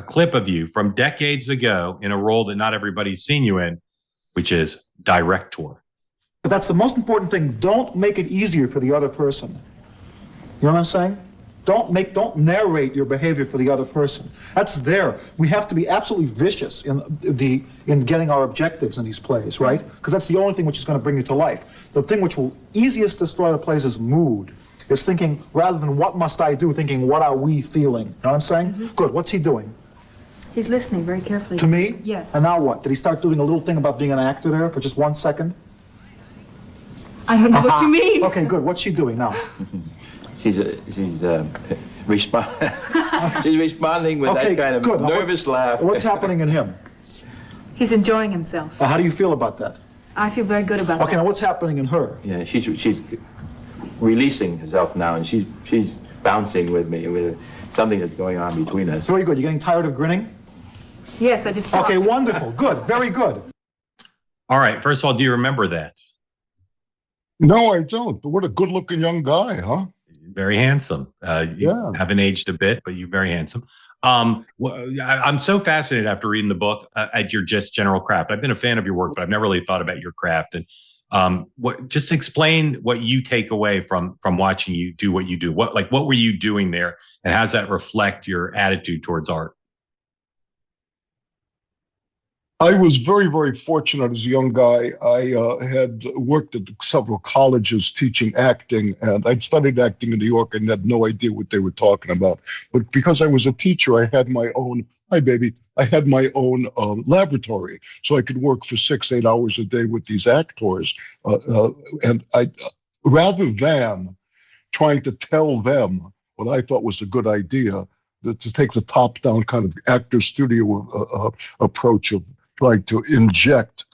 clip of you from decades ago in a role that not everybody's seen you in, which is director. But that's the most important thing. Don't make it easier for the other person. You know what I'm saying? Don't narrate your behavior for the other person. That's there. We have to be absolutely vicious in getting our objectives in these plays, right? Because that's the only thing which is going to bring you to life. The thing which will easiest destroy the plays is mood. It's thinking, rather than what must I do, thinking what are we feeling? You know what I'm saying? Mm-hmm. Good. What's he doing? He's listening very carefully. To me? Yes. And now what? Did he start doing a little thing about being an actor there for just 1 second? I don't know what you mean. Okay, good. What's she doing now? She's responding with that kind of good. nervous laugh. What's happening in him? He's enjoying himself. How do you feel about that? I feel very good about it. Okay, now what's happening in her? Yeah, she's releasing herself now, and she's bouncing with me with something that's going on between us. Very good. You're getting tired of grinning? Yes, I just stopped. Okay, wonderful. Good. Very good. All right. First of all, do you remember that? No, I don't. But what a good-looking young guy, huh? Very handsome. You haven't aged a bit, but you're very handsome. I'm so fascinated after reading the book at your just general craft. I've been a fan of your work, but I've never really thought about your craft. And just explain what you take away from watching you do what you do. What were you doing there, and how does that reflect your attitude towards art? I was very, very fortunate as a young guy. I had worked at several colleges teaching acting, and I'd studied acting in New York and had no idea what they were talking about. But because I was a teacher, I had my own, I had my own laboratory, so I could work for 6-8 hours a day with these actors. And I, rather than trying to tell them what I thought was a good idea, to take the top-down kind of actor studio approach of trying to inject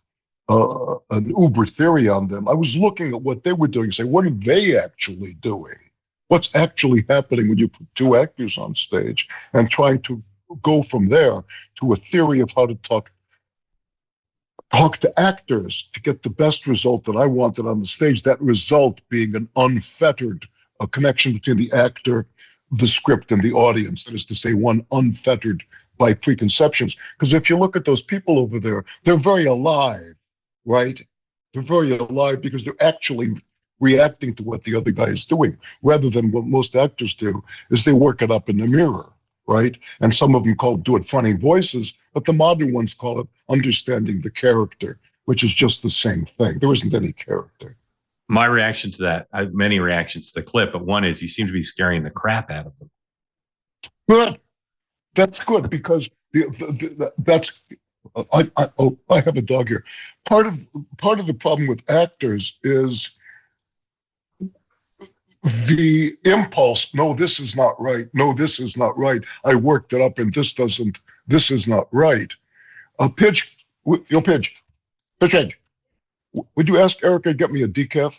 an uber theory on them, I was looking at what they were doing and saying, what are they actually doing? What's actually happening when you put two actors on stage, and trying to go from there to a theory of how to talk to actors to get the best result that I wanted on the stage, that result being an unfettered connection between the actor, the script, and the audience. That is to say, one unfettered by preconceptions. Because if you look at those people over there, they're very alive, right? They're very alive because they're actually reacting to what the other guy is doing, rather than what most actors do, is they work it up in the mirror, right? And some of them do it funny voices, but the modern ones call it understanding the character, which is just the same thing. There isn't any character. My reaction to that, I have many reactions to the clip, but one is you seem to be scaring the crap out of them. Good. That's good, because that's I have a dog here. Part of the problem with actors is the impulse. No, this is not right. No, this is not right. I worked it up, and this is not right. Pidge, Pidge. Would you ask Erica to get me a decaf?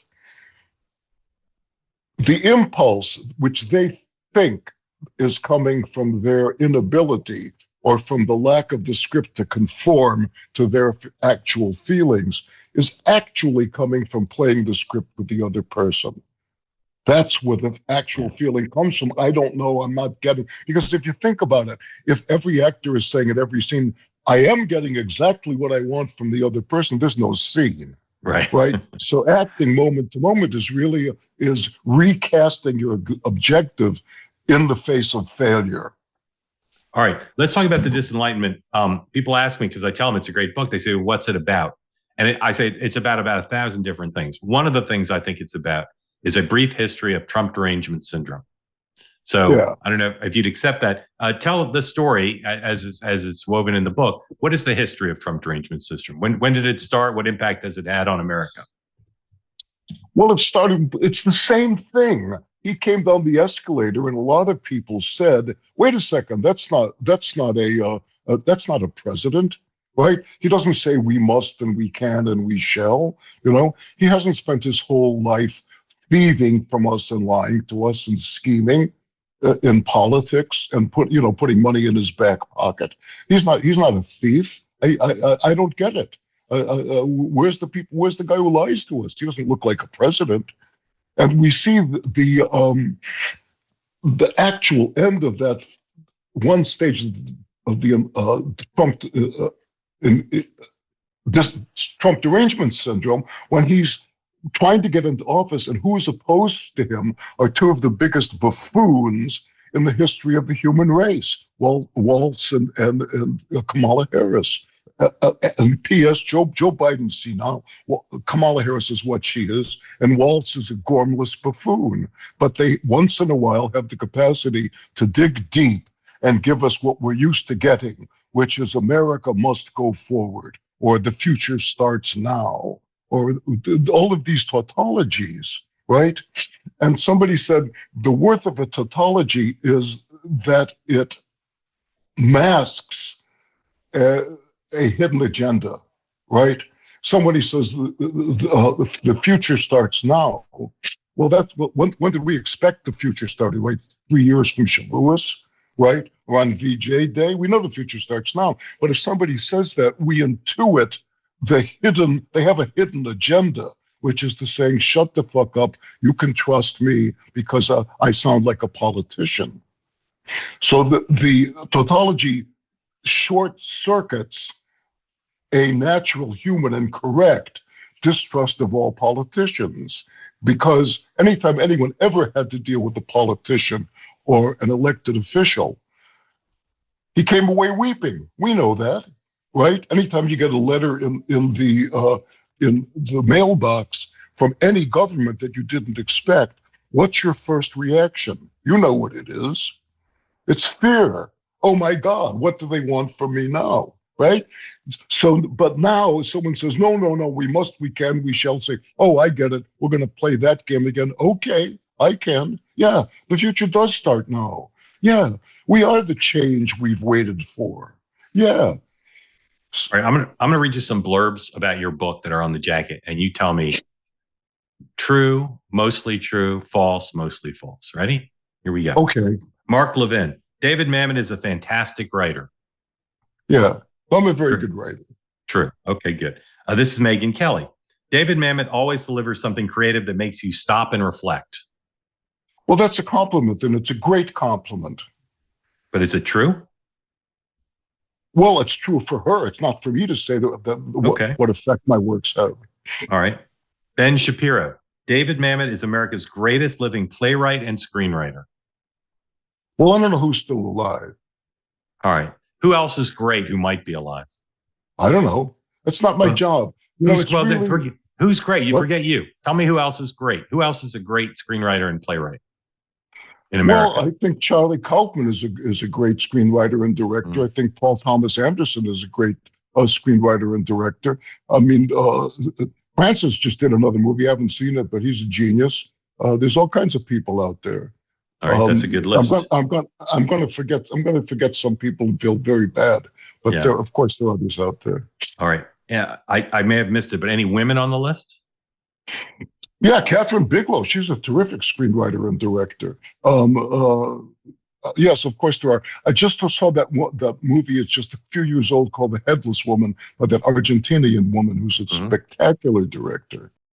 The impulse, which they think is coming from their inability or from the lack of the script to conform to their actual feelings, is actually coming from playing the script with the other person. That's where the actual feeling comes from. I don't know, I'm not getting, because if you think about it, if every actor is saying at every scene, I am getting exactly what I want from the other person, there's no scene. Right. So acting moment to moment is recasting your objective in the face of failure. All right, let's talk about the Disenlightenment. People ask me, because I tell them it's a great book, they say, what's it about? And I say it's about 1,000 different things. One of the things I think it's about is a brief history of Trump Derangement Syndrome. So yeah. I don't know if you'd accept that. Tell the story as it's woven in the book. What is the history of Trump Derangement Syndrome? When did it start? What impact has it had on America? Well, it's the same thing. He came down the escalator, and a lot of people said, "Wait a second, that's not a president, right? He doesn't say we must and we can and we shall. He hasn't spent his whole life thieving from us and lying to us and scheming in politics and putting money in his back pocket. He's not a thief. I don't get it. Where's the guy who lies to us? He doesn't look like a president." And we see the actual end of that one stage. Trump this Trump Derangement Syndrome when he's trying to get into office, and who is opposed to him are two of the biggest buffoons in the history of the human race, Waltz and Kamala Harris. And P.S. Joe Biden, see now, Kamala Harris is what she is, and Waltz is a gormless buffoon. But they once in a while have the capacity to dig deep and give us what we're used to getting, which is America must go forward, or the future starts now, or all of these tautologies, right? And somebody said the worth of a tautology is that it masks a hidden agenda, right? Somebody says the future starts now. Well, when did we expect the future started? Right, 3 years from Lewis, right? Or on VJ Day, we know the future starts now. But if somebody says that, we intuit they have a hidden agenda, which is the saying, shut the fuck up, you can trust me because I sound like a politician. So the tautology short circuits a natural human and correct distrust of all politicians, because anytime anyone ever had to deal with a politician or an elected official, he came away weeping. We know that, right? Anytime you get a letter in the mailbox from any government that you didn't expect, what's your first reaction? You know what it is. It's fear. Oh my God, what do they want from me now? Right? So, but now someone says, no, we can, we shall say, oh, I get it. We're going to play that game again. Okay, I can. Yeah, the future does start now. Yeah, we are the change we've waited for. Yeah. All right, I'm gonna read you some blurbs about your book that are on the jacket, and you tell me true, mostly true, false, mostly false. Ready? Here we go. Okay. Mark Levin. David Mamet is a fantastic writer. Yeah, I'm a very good writer. True. Okay, good. This is Megan Kelly. David Mamet always delivers something creative that makes you stop and reflect. Well, that's a compliment, and it's a great compliment. But is it true? Well, it's true for her. It's not for me to say what effect my works have. All right. Ben Shapiro. David Mamet is America's greatest living playwright and screenwriter. Well, I don't know who's still alive. All right. Who else is great who might be alive? I don't know. That's not my job. Who's great? You forget you. Tell me who else is great. Who else is a great screenwriter and playwright in America? Well, I think Charlie Kaufman is a great screenwriter and director. I think Paul Thomas Anderson is a great screenwriter and director. I mean, Francis just did another movie. I haven't seen it, but he's a genius. There's all kinds of people out there. All right, that's a good list. I'm going to forget some people and feel very bad, but of course there are others out there. All right. Yeah, I may have missed it, but any women on the list? Yeah, Catherine Bigelow. She's a terrific screenwriter and director. Yes, of course there are. I just saw that movie. It's just a few years old, called The Headless Woman, by that Argentinian woman who's a spectacular director.